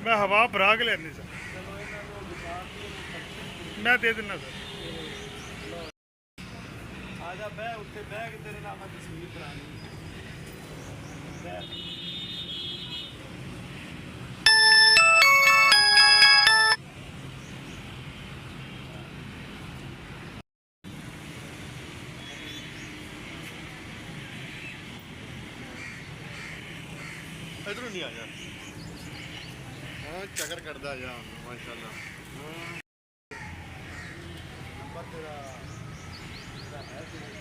मैं हवा भरा के लेनी सर। मैं दे देना सर। आजा बह उत्ते बह के तेरे नाम तस्वीर करानी इधरों नहीं आ जा। हाँ चक्कर करता जा माशाल्लाह। नंबर तेरा है